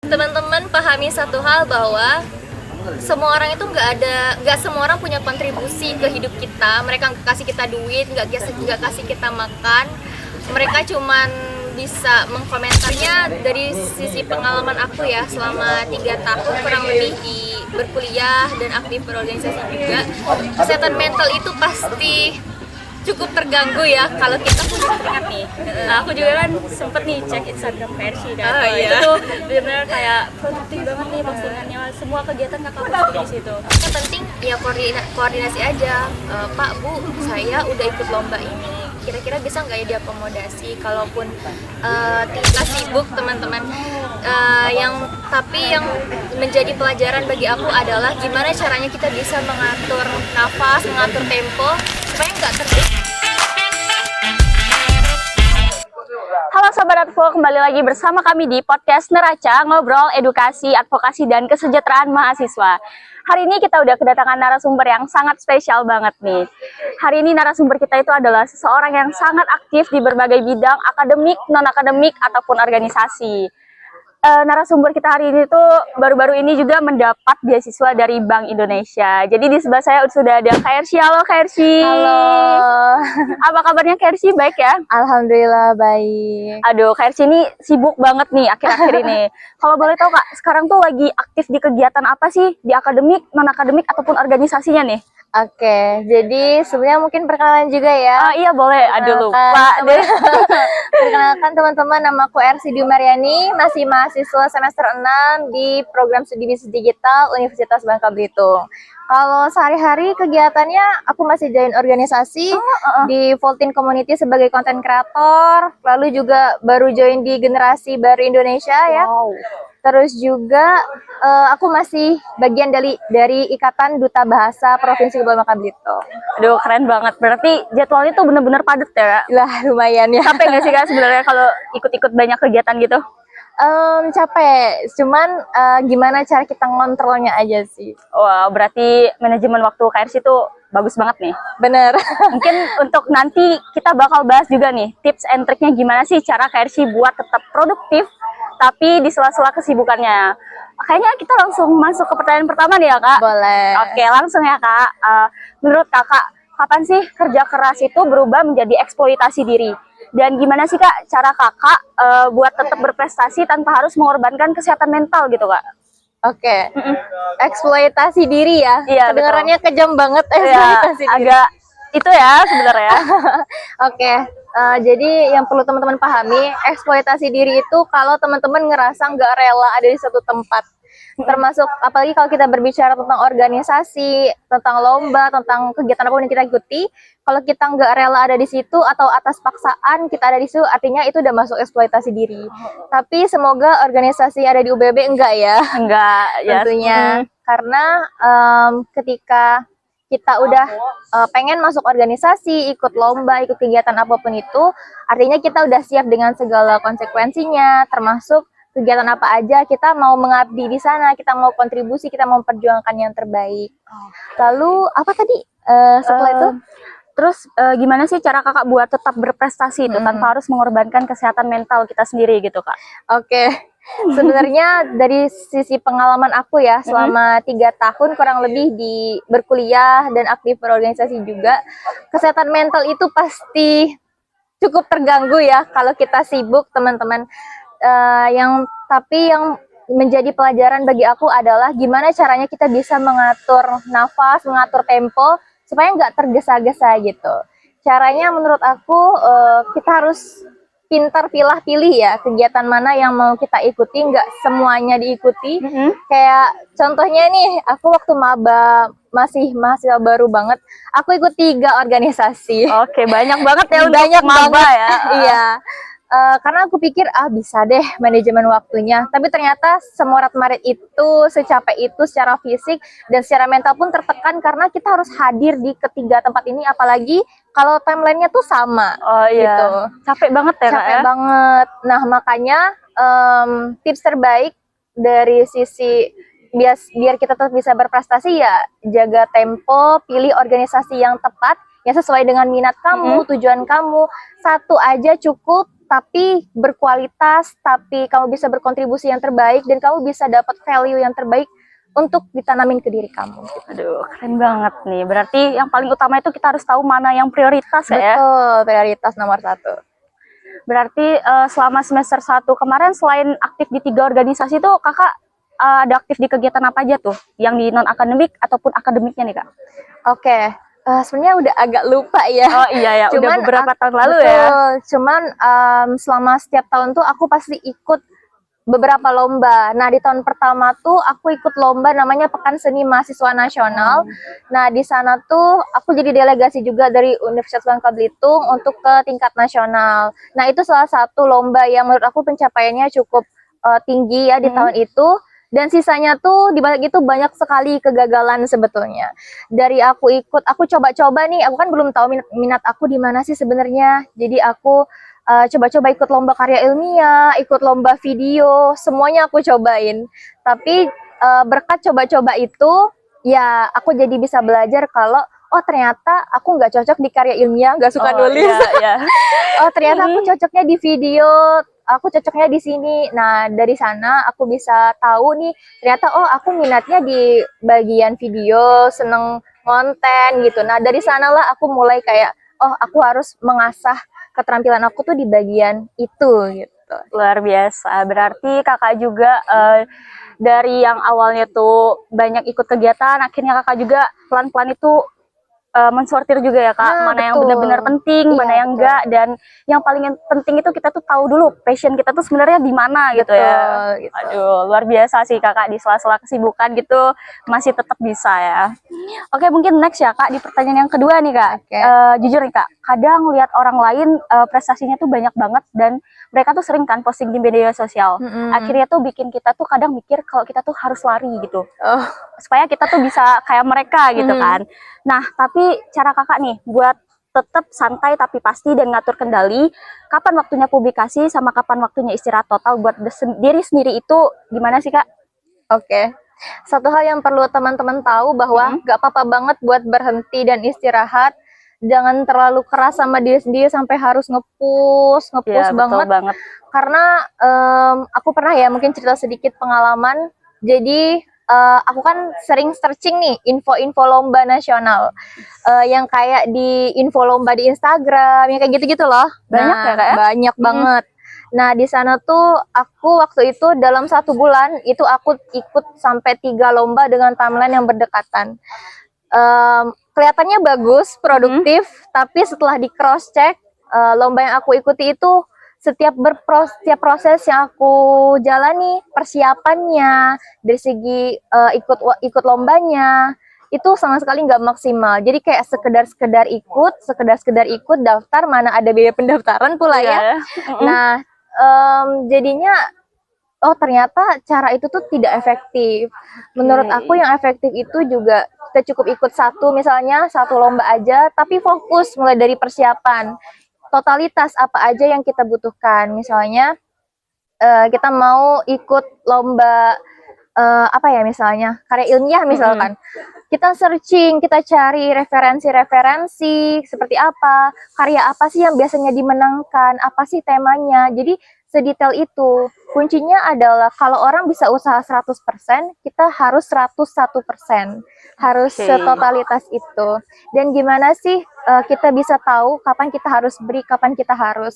Teman-teman pahami satu hal bahwa semua orang itu nggak semua orang punya kontribusi ke hidup kita. Mereka nggak kasih kita duit, nggak kasih kita makan. Mereka cuman bisa mengkomentarnya. Dari sisi pengalaman aku ya, selama 3 tahun kurang lebih di berkuliah dan aktif berorganisasi juga, kesehatan mental itu pasti cukup terganggu ya kalau kita punya keringat nih. Nah, aku juga kan sempet nih cek Instagram versi kan. Iya. Itu tuh benar-benar kayak produktif banget nih postingannya. Semua kegiatan kakak posting di situ. Yang penting ya koordinasi aja. Pak, Bu, saya udah ikut lomba ini. Kira-kira bisa nggak ya diakomodasi? Kalaupun kita sibuk teman-teman, tapi yang menjadi pelajaran bagi aku adalah gimana caranya kita bisa mengatur nafas, mengatur tempo supaya nggak Halo Sobat Advo, kembali lagi bersama kami di podcast Neraca, ngobrol edukasi, advokasi, dan kesejahteraan mahasiswa. Hari ini kita udah kedatangan narasumber yang sangat spesial banget nih. Hari ini narasumber kita itu adalah seseorang yang sangat aktif di berbagai bidang akademik, non-akademik, ataupun organisasi. Narasumber kita hari ini tuh baru-baru ini juga mendapat beasiswa dari Bank Indonesia. Jadi di sebelah saya sudah ada Kak Ersi. Halo Kak Ersi. Halo. Apa kabarnya Kak Ersi? Baik ya? Alhamdulillah baik. Aduh, Kak Ersi ini sibuk banget nih akhir-akhir ini. Kalau boleh tahu Kak, sekarang tuh lagi aktif di kegiatan apa sih? Di akademik, non-akademik, ataupun organisasinya nih? Oke, jadi sebenarnya mungkin perkenalan juga ya. Iya boleh, aduh lupa deh. Perkenalkan teman-teman, nama aku Ersi Mariani, masih mahasiswa semester 6 di program studi bisnis digital Universitas Bangka Belitung. Kalau sehari-hari kegiatannya aku masih join organisasi di Voltin Community sebagai content creator, lalu juga baru join di Generasi Baru Indonesia ya. Wow. Terus juga aku masih bagian dari Ikatan Duta Bahasa Provinsi Kepulauan Bangka Belitung. Aduh, keren banget. Berarti jadwalnya tuh bener-bener padat ya, Kak? Lah lumayan ya. Capek nggak sih Kak sebenarnya kalau ikut-ikut banyak kegiatan gitu? Capek, cuman gimana cara kita ngontrolnya aja sih. Wah, berarti manajemen waktu KRC itu bagus banget nih. Bener. Mungkin untuk nanti kita bakal bahas juga nih tips and triknya gimana sih cara KRC buat tetap produktif tapi di sela-sela kesibukannya. Kayaknya kita langsung masuk ke pertanyaan pertama nih ya Kak. Boleh. Oke, langsung ya Kak. Menurut Kakak, kapan sih kerja keras itu berubah menjadi eksploitasi diri? Dan gimana sih Kak cara Kakak buat tetap berprestasi tanpa harus mengorbankan kesehatan mental gitu Kak? Oke. Eksploitasi diri ya. Iya, kedengarannya kejam banget Ya, eksploitasi diri. agak itu ya sebenarnya. Oke. Jadi yang perlu teman-teman pahami, eksploitasi diri itu kalau teman-teman ngerasa nggak rela ada di satu tempat. Termasuk apalagi kalau kita berbicara tentang organisasi, tentang lomba, tentang kegiatan apapun yang kita ikuti, kalau kita nggak rela ada di situ atau atas paksaan kita ada di situ, artinya itu udah masuk eksploitasi diri. Tapi semoga organisasi yang ada di UBB enggak ya. Enggak, ya. Tentunya. Karena ketika kita udah pengen masuk organisasi, ikut lomba, ikut kegiatan apapun itu, artinya kita udah siap dengan segala konsekuensinya, termasuk kegiatan apa aja, kita mau mengabdi di sana, kita mau kontribusi, kita mau memperjuangkan yang terbaik. Lalu apa tadi setelah itu? Terus gimana sih cara Kakak buat tetap berprestasi itu tanpa harus mengorbankan kesehatan mental kita sendiri gitu Kak? Oke. Sebenarnya dari sisi pengalaman aku ya, selama 3 tahun kurang lebih di berkuliah dan aktif berorganisasi juga, kesehatan mental itu pasti cukup terganggu ya kalau kita sibuk teman-teman. Tapi yang menjadi pelajaran bagi aku adalah gimana caranya kita bisa mengatur nafas, mengatur tempo supaya nggak tergesa-gesa gitu. Caranya menurut aku kita harus pintar pilih ya kegiatan mana yang mau kita ikuti, nggak semuanya diikuti. Kayak contohnya nih, aku waktu maba masih mahasiswa baru banget, aku ikut 3 organisasi. Oke, banyak banget ya untuk Banyak maba banget. ya. Iya. Karena aku pikir bisa deh manajemen waktunya, tapi ternyata semorat-marit itu, secapek itu secara fisik dan secara mental pun tertekan karena kita harus hadir di ketiga tempat ini, apalagi kalau timelinenya tuh sama. Oh iya, gitu. capek banget ya Kak Capek ya? banget. Nah makanya tips terbaik dari sisi biar kita tetap bisa berprestasi ya jaga tempo, pilih organisasi yang tepat yang sesuai dengan minat kamu, tujuan kamu. Satu aja cukup, tapi berkualitas, tapi kamu bisa berkontribusi yang terbaik dan kamu bisa dapat value yang terbaik untuk ditanamin ke diri kamu. Aduh, keren banget nih. Berarti yang paling utama itu kita harus tahu mana yang prioritas ya. Betul, prioritas nomor 1. Berarti selama semester 1 kemarin selain aktif di 3 organisasi itu kakak ada aktif di kegiatan apa aja tuh? Yang di non akademik ataupun akademiknya nih kak? Oke, sebenarnya udah agak lupa ya. Oh iya ya, udah beberapa tahun lalu betul, ya. Cuman selama setiap tahun tuh aku pasti ikut beberapa lomba. Nah, di tahun pertama tuh aku ikut lomba namanya Pekan Seni Mahasiswa Nasional. Nah, di sana tuh aku jadi delegasi juga dari Universitas Bangka Belitung untuk ke tingkat nasional. Nah, itu salah satu lomba yang menurut aku pencapaiannya cukup tinggi ya di tahun itu. Dan sisanya tuh di balik itu banyak sekali kegagalan sebetulnya. Dari aku ikut, aku coba-coba nih, aku kan belum tahu minat aku di mana sih sebenarnya. Jadi aku coba-coba ikut lomba karya ilmiah, ikut lomba video, semuanya aku cobain. Tapi berkat coba-coba itu, ya aku jadi bisa belajar kalau oh ternyata aku nggak cocok di karya ilmiah, nggak suka nulis. Iya. Oh ternyata aku cocoknya di video, aku cocoknya di sini. Nah dari sana aku bisa tahu nih, ternyata oh aku minatnya di bagian video, seneng konten gitu. Nah dari sanalah aku mulai kayak oh aku harus mengasah keterampilan aku tuh di bagian itu gitu. Luar biasa. Berarti kakak juga dari yang awalnya tuh banyak ikut kegiatan, akhirnya kakak juga pelan-pelan itu mensortir juga ya kak, Nah, mana yang betul. benar-benar penting, Iya, mana yang betul. enggak, dan yang paling penting itu kita tuh tahu dulu passion kita tuh sebenarnya di mana gitu ya. Betul, gitu. Aduh, luar biasa sih kakak di sela-sela kesibukan gitu masih tetap bisa ya. Oke, mungkin next ya kak di pertanyaan yang kedua nih kak. Oke. Jujur nih kak, kadang lihat orang lain prestasinya tuh banyak banget dan mereka tuh sering kan posting di media sosial. Akhirnya tuh bikin kita tuh kadang mikir kalau kita tuh harus lari gitu. Oh, Supaya kita tuh bisa kayak mereka gitu kan. Nah, tapi cara kakak nih buat tetap santai tapi pasti dan ngatur kendali kapan waktunya publikasi sama kapan waktunya istirahat total buat diri sendiri itu gimana sih kak? oke. Satu hal yang perlu teman-teman tahu bahwa gak apa-apa banget buat berhenti dan istirahat. Jangan terlalu keras sama diri sendiri sampai harus nge-push Ya, betul banget. banget. Karena aku pernah ya mungkin cerita sedikit pengalaman. Jadi aku kan sering searching nih info-info lomba nasional yang kayak di info lomba di Instagram yang kayak gitu-gitu loh. Banyak ya, Kak, ya? Banyak banget. Nah di sana tuh aku waktu itu dalam 1 bulan itu aku ikut sampai 3 lomba dengan timeline yang berdekatan. Kelihatannya bagus, produktif, tapi setelah di cross check lomba yang aku ikuti itu setiap proses yang aku jalani, persiapannya dari segi ikut lombanya itu sama sekali nggak maksimal. Jadi kayak sekedar ikut daftar, mana ada biaya pendaftaran pula ya. Nah jadinya oh ternyata cara itu tuh tidak efektif. Menurut aku yang efektif itu juga kita cukup ikut misalnya satu lomba aja, tapi fokus mulai dari persiapan. Totalitas apa aja yang kita butuhkan. Misalnya kita mau ikut lomba apa ya misalnya karya ilmiah misalkan. Kita searching, kita cari referensi-referensi seperti apa, karya apa sih yang biasanya dimenangkan, apa sih temanya. Jadi sedetail itu. Kuncinya adalah kalau orang bisa usaha 100%, kita harus 101%. Harus setotalitas itu. Dan gimana sih kita bisa tahu kapan kita harus beri, kapan kita harus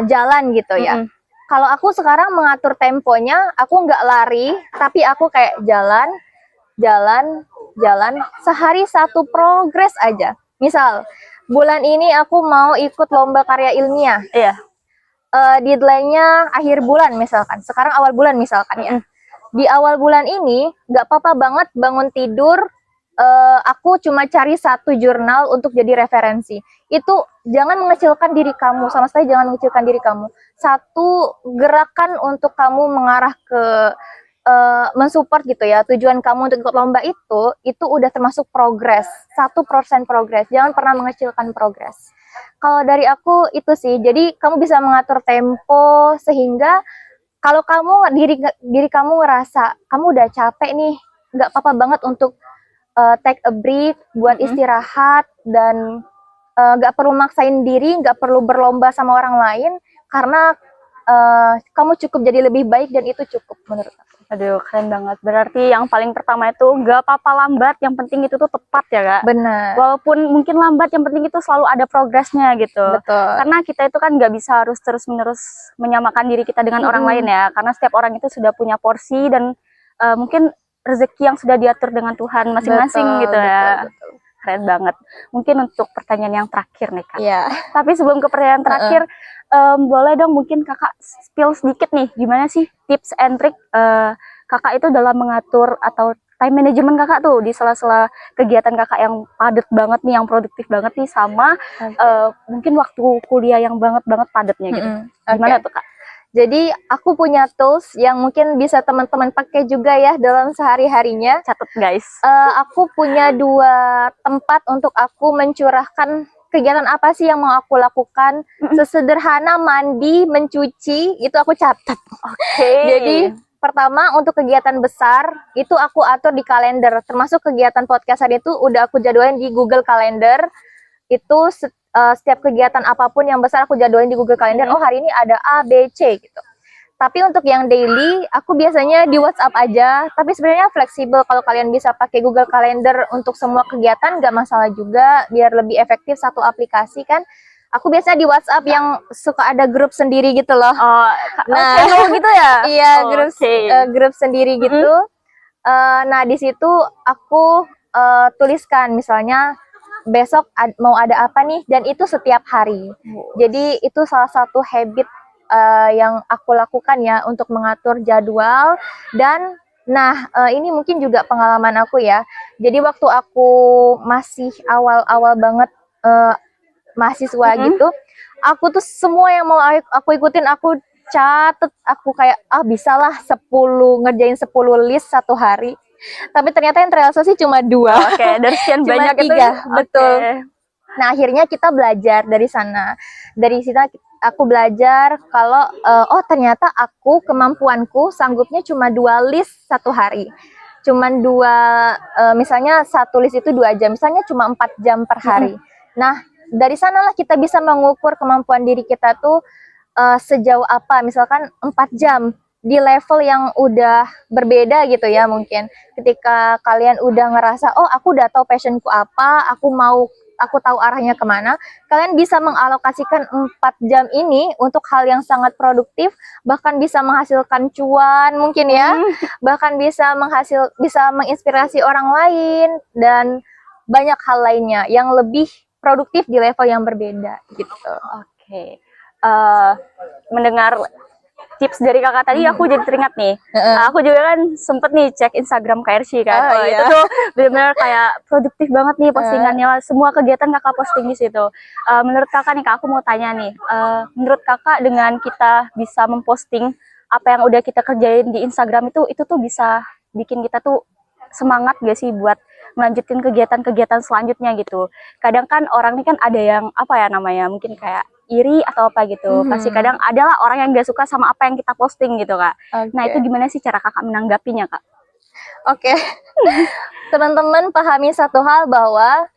jalan gitu ya. Kalau aku sekarang mengatur temponya, aku nggak lari, tapi aku kayak jalan, sehari 1 progres aja. Misal, bulan ini aku mau ikut lomba karya ilmiah. Iya. Deadline-nya akhir bulan misalkan. Sekarang awal bulan misalkan ya. Di awal bulan ini nggak apa-apa banget bangun tidur aku cuma cari 1 jurnal untuk jadi referensi. Itu jangan mengecilkan diri kamu, sama sekali jangan mengecilkan diri kamu. 1 gerakan untuk kamu mengarah ke mensupport gitu ya, tujuan kamu untuk ikut lomba itu udah termasuk progres, 1% progres. Jangan pernah mengecilkan progres. Kalau dari aku itu sih, jadi kamu bisa mengatur tempo sehingga kalau kamu diri kamu ngerasa kamu udah capek nih, nggak apa-apa banget untuk take a break buat istirahat dan nggak perlu maksain diri, nggak perlu berlomba sama orang lain, karena kamu cukup jadi lebih baik dan itu cukup menurut aku. Aduh, keren banget. Berarti yang paling pertama itu nggak apa-apa lambat, yang penting itu tuh tepat ya Kak. Benar. Walaupun mungkin lambat, yang penting itu selalu ada progresnya gitu. Betul. Karena kita itu kan nggak bisa harus terus-menerus menyamakan diri kita dengan orang lain ya. Karena setiap orang itu sudah punya porsi dan mungkin rezeki yang sudah diatur dengan Tuhan masing-masing gitu ya. Betul. Keren banget. Mungkin untuk pertanyaan yang terakhir nih Kak. Iya. Tapi sebelum ke pertanyaan terakhir, boleh dong mungkin Kakak spill sedikit nih, gimana sih tips and trick Kakak itu dalam mengatur atau time management Kakak tuh di sela-sela kegiatan Kakak yang padat banget nih, yang produktif banget nih, sama mungkin waktu kuliah yang banget padatnya gitu. Gimana tuh Kak? Jadi aku punya tools yang mungkin bisa teman-teman pakai juga ya dalam sehari-harinya. Catat guys. Aku punya 2 tempat untuk aku mencurahkan kegiatan apa sih yang mau aku lakukan. Sesederhana mandi, mencuci, itu aku catat. Oke. Jadi pertama untuk kegiatan besar itu aku atur di kalender. Termasuk kegiatan podcast hari itu udah aku jadwalin di Google Calendar. Itu setiap kegiatan apapun yang besar aku jadwalin di Google Calendar. Oh, hari ini ada A, B, C gitu. Tapi untuk yang daily, aku biasanya di WhatsApp aja. Tapi sebenarnya fleksibel, kalau kalian bisa pakai Google Calendar untuk semua kegiatan, nggak masalah juga. Biar lebih efektif satu aplikasi kan. Aku biasanya di WhatsApp yang suka ada grup sendiri gitu loh. Oh, nah, gitu ya? Iya, Oh, grup sendiri gitu. Nah, di situ aku tuliskan misalnya besok mau ada apa nih, dan itu setiap hari. Jadi itu salah satu habit yang aku lakukan ya untuk mengatur jadwal. Dan nah ini mungkin juga pengalaman aku ya. Jadi waktu aku masih awal-awal banget mahasiswa gitu, aku tuh semua yang mau aku ikutin aku catet, aku kayak bisalah 10 ngerjain 10 list satu hari. Tapi ternyata yang terrealisasi cuma 2. Oke, dari sekian Cuma banyak 3, itu. betul. Okay. Nah, akhirnya kita belajar dari sana. Dari situ aku belajar kalau ternyata kemampuanku sanggupnya cuma 2 list satu hari. Cuman 2, misalnya satu list itu 2 jam, misalnya cuma 4 jam per hari. Nah, dari sanalah kita bisa mengukur kemampuan diri kita tuh sejauh apa. Misalkan 4 jam di level yang udah berbeda gitu ya, mungkin ketika kalian udah ngerasa aku udah tahu passionku apa, aku tahu arahnya kemana, kalian bisa mengalokasikan 4 jam ini untuk hal yang sangat produktif, bahkan bisa menghasilkan cuan mungkin ya, bahkan bisa menginspirasi orang lain dan banyak hal lainnya yang lebih produktif di level yang berbeda gitu. Oke. Mendengar tips dari Kakak tadi, aku jadi teringat nih. Aku juga kan sempet nih cek Instagram KRC kan. Oh, iya. Itu tuh benar-benar kayak produktif banget nih postingannya. Semua kegiatan Kakak posting di situ. Menurut Kakak nih, Kak, aku mau tanya nih. Menurut Kakak dengan kita bisa memposting apa yang udah kita kerjain di Instagram itu tuh bisa bikin kita tuh semangat gak sih buat melanjutin kegiatan-kegiatan selanjutnya gitu. Kadang kan orang ini kan ada yang mungkin kayak iri atau apa gitu. Pasti kadang adalah orang yang gak suka sama apa yang kita posting gitu Kak. Nah, itu gimana sih cara Kakak menanggapinya Kak? Oke. Teman-teman pahami satu hal, bahwa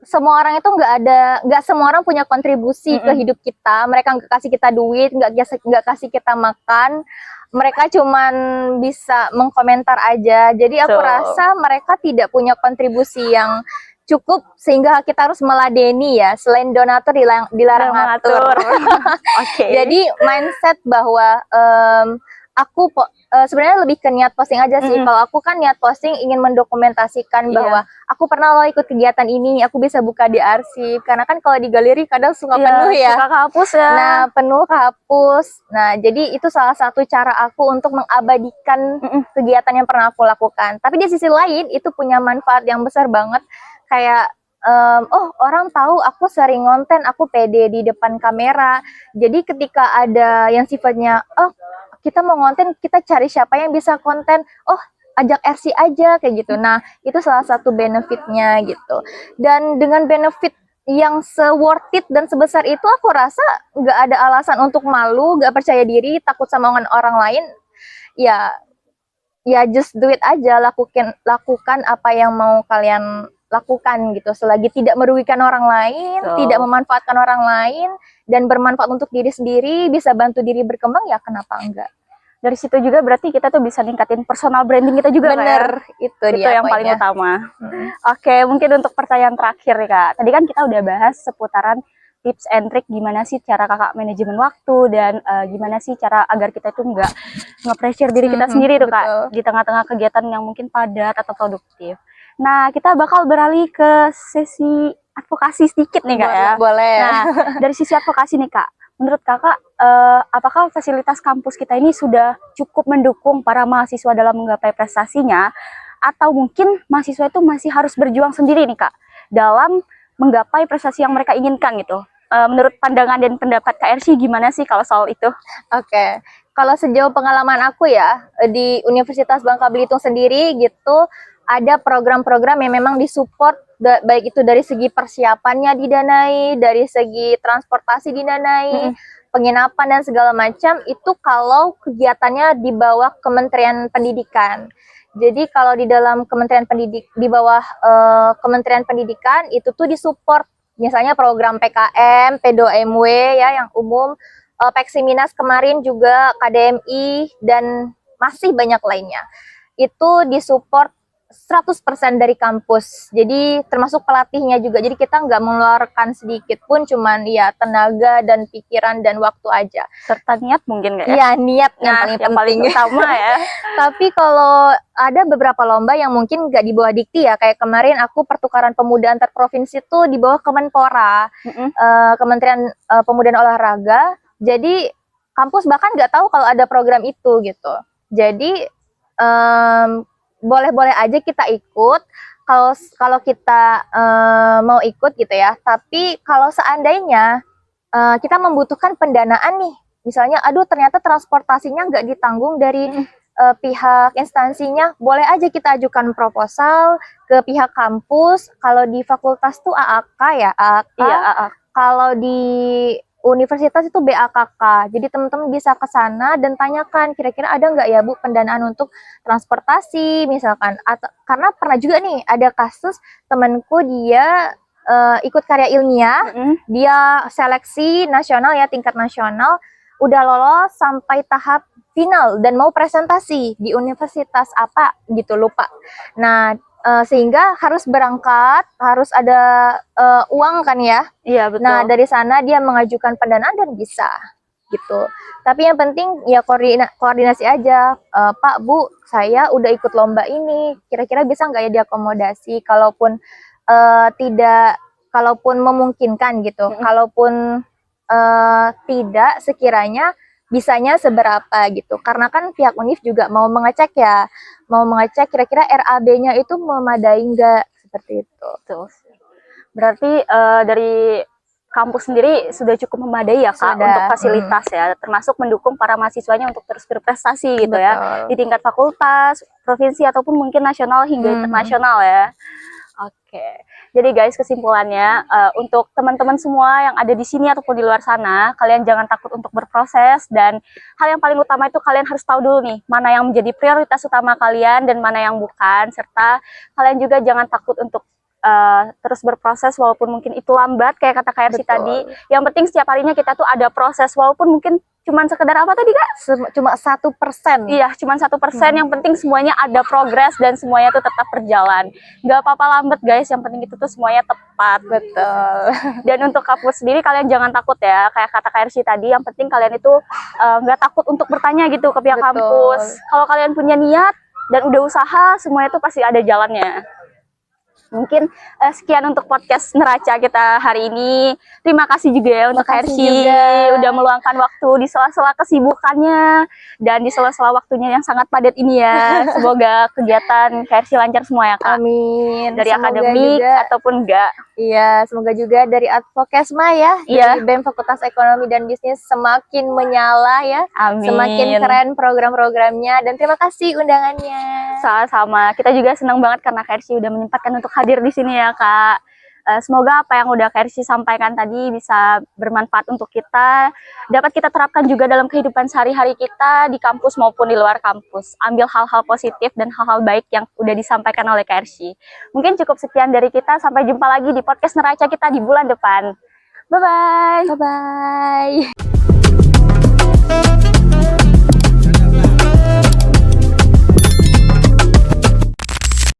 semua orang itu nggak semua orang punya kontribusi ke hidup kita. Mereka nggak kasih kita duit, nggak kasih kita makan. Mereka cuman bisa mengkomentar aja. Jadi aku rasa mereka tidak punya kontribusi yang cukup sehingga kita harus meladeni ya. Selain donatur dilarang ngatur. Jadi mindset bahwa aku sebenarnya lebih ke niat posting aja sih. Kalau aku kan niat posting ingin mendokumentasikan bahwa aku pernah loh ikut kegiatan ini, aku bisa buka di arsip. Karena kan kalau di galeri kadang suka penuh ya. Suka kehapus ya. Nah, penuh kehapus. Nah, jadi itu salah satu cara aku untuk mengabadikan kegiatan yang pernah aku lakukan. Tapi di sisi lain itu punya manfaat yang besar banget. Kayak orang tahu aku sering konten, aku pede di depan kamera. Jadi ketika ada yang sifatnya kita mau konten, kita cari siapa yang bisa konten, ajak RC aja kayak gitu. Nah, itu salah satu benefitnya gitu. Dan dengan benefit yang se-worth it dan sebesar itu, aku rasa nggak ada alasan untuk malu, nggak percaya diri, takut sama omongan orang lain. Ya just do it aja, lakukan apa yang mau kalian lakukan gitu, selagi tidak merugikan orang lain, Betul. tidak memanfaatkan orang lain, dan bermanfaat untuk diri sendiri, bisa bantu diri berkembang, ya kenapa enggak? Dari situ juga berarti kita tuh bisa ningkatin personal branding kita juga, Kak, ya? Bener, itu Itu dia yang paling poinnya. utama. Oke, mungkin untuk pertanyaan terakhir nih, Kak. Tadi kan kita udah bahas seputaran tips and trick gimana sih cara Kakak manajemen waktu dan gimana sih cara agar kita itu nggak nge-pressure diri kita sendiri tuh, Kak, betul. di tengah-tengah kegiatan yang mungkin padat atau produktif. Nah, kita bakal beralih ke sesi advokasi sedikit nih, Kak, ya. Boleh. Nah, dari sisi advokasi nih, Kak, menurut Kakak, apakah fasilitas kampus kita ini sudah cukup mendukung para mahasiswa dalam menggapai prestasinya, atau mungkin mahasiswa itu masih harus berjuang sendiri nih, Kak, dalam menggapai prestasi yang mereka inginkan gitu? Menurut pandangan dan pendapat Kak Ersy gimana sih kalau soal itu? Oke, kalau sejauh pengalaman aku ya, di Universitas Bangka Belitung sendiri gitu, ada program-program yang memang disupport, baik itu dari segi persiapannya didanai, dari segi transportasi didanai, penginapan dan segala macam, itu kalau kegiatannya di bawah Kementerian Pendidikan. Jadi kalau di dalam di bawah Kementerian Pendidikan itu tuh disupport, misalnya program PKM, P2MW ya yang umum, Peksiminas kemarin juga, KDMI, dan masih banyak lainnya. Itu disupport 100% dari kampus. Jadi termasuk pelatihnya juga. Jadi kita nggak mengeluarkan sedikit pun, cuman ya tenaga dan pikiran dan waktu aja. Serta niat mungkin nggak ya? Iya, niat yang Nah, paling yang paling penting. utama ya. Tapi kalau ada beberapa lomba yang mungkin nggak di bawah Dikti ya, kayak kemarin aku pertukaran pemuda antar provinsi tuh di bawah Kemenpora, Kementerian Pemuda dan Olahraga. Jadi kampus bahkan nggak tahu kalau ada program itu gitu. Jadi boleh-boleh aja kita ikut kalau kita mau ikut gitu ya. Tapi kalau seandainya kita membutuhkan pendanaan nih, misalnya aduh ternyata transportasinya nggak ditanggung dari pihak instansinya, boleh aja kita ajukan proposal ke pihak kampus. Kalau di fakultas tuh AAK ya, AAK. Iya, Kalau di universitas itu BAKK. Jadi teman-teman bisa ke sana dan tanyakan kira-kira ada nggak ya Bu pendanaan untuk transportasi misalkan. Atau karena pernah juga nih ada kasus temanku, dia ikut karya ilmiah, dia seleksi nasional ya, tingkat nasional, udah lolos sampai tahap final dan mau presentasi di universitas apa gitu, lupa. Nah, sehingga harus berangkat, harus ada uang kan ya. Iya, betul. Nah, dari sana dia mengajukan pendanaan dan bisa gitu. Tapi yang penting ya koordinasi aja. Pak, Bu, saya udah ikut lomba ini, kira-kira bisa nggak ya diakomodasi? Kalaupun tidak, kalaupun memungkinkan gitu, kalaupun tidak, sekiranya bisanya seberapa gitu. Karena kan pihak Univ juga mau mengecek ya, mau mengecek kira-kira RAB-nya itu memadai nggak, seperti itu. Betul. Berarti dari kampus sendiri sudah cukup memadai ya Kak, Sudah. untuk fasilitas ya, termasuk mendukung para mahasiswanya untuk terus berprestasi gitu ya, di tingkat fakultas, provinsi ataupun mungkin nasional hingga internasional ya. Oke, jadi guys kesimpulannya untuk teman-teman semua yang ada di sini ataupun di luar sana, kalian jangan takut untuk berproses, dan hal yang paling utama itu kalian harus tahu dulu nih mana yang menjadi prioritas utama kalian dan mana yang bukan, serta kalian juga jangan takut untuk terus berproses walaupun mungkin itu lambat kayak kata Kak Ersy tadi. Yang penting setiap harinya kita tuh ada proses walaupun mungkin cuman sekedar apa tadi Kak? Cuma 1%. Iya, cuman 1%. Yang penting semuanya ada progres dan semuanya tuh tetap berjalan. Gak apa-apa lambat guys, yang penting itu tuh semuanya tepat. Betul. Dan untuk kampus sendiri kalian jangan takut ya, kayak kata Kak Ersy tadi, yang penting kalian itu nggak takut untuk bertanya gitu ke pihak kampus. Kalau kalian punya niat dan udah usaha, semuanya tuh pasti ada jalannya. Mungkin sekian untuk podcast Neraca kita hari ini. Terima kasih juga ya untuk Kak Ersy udah meluangkan waktu di sela-sela kesibukannya dan di sela-sela waktunya yang sangat padat ini ya. Semoga kegiatan Kak Ersy lancar semua ya Kak. Amin. Dari Semoga akademik juga, ataupun enggak. iya, semoga juga dari Advokesma ya, Iya. dari BEM Fakultas Ekonomi dan Bisnis semakin menyala ya. Amin. Semakin keren program-programnya, dan terima kasih undangannya. Sama-sama. Kita juga senang banget karena Kak Ersy udah menyempatkan untuk hadir di sini ya Kak. Semoga apa yang udah Kersi sampaikan tadi bisa bermanfaat untuk kita, dapat kita terapkan juga dalam kehidupan sehari-hari kita di kampus maupun di luar kampus. Ambil hal-hal positif dan hal-hal baik yang udah disampaikan oleh Kersi. Mungkin cukup sekian dari kita, sampai jumpa lagi di podcast Neraca kita di bulan depan. Bye-bye. Bye-bye.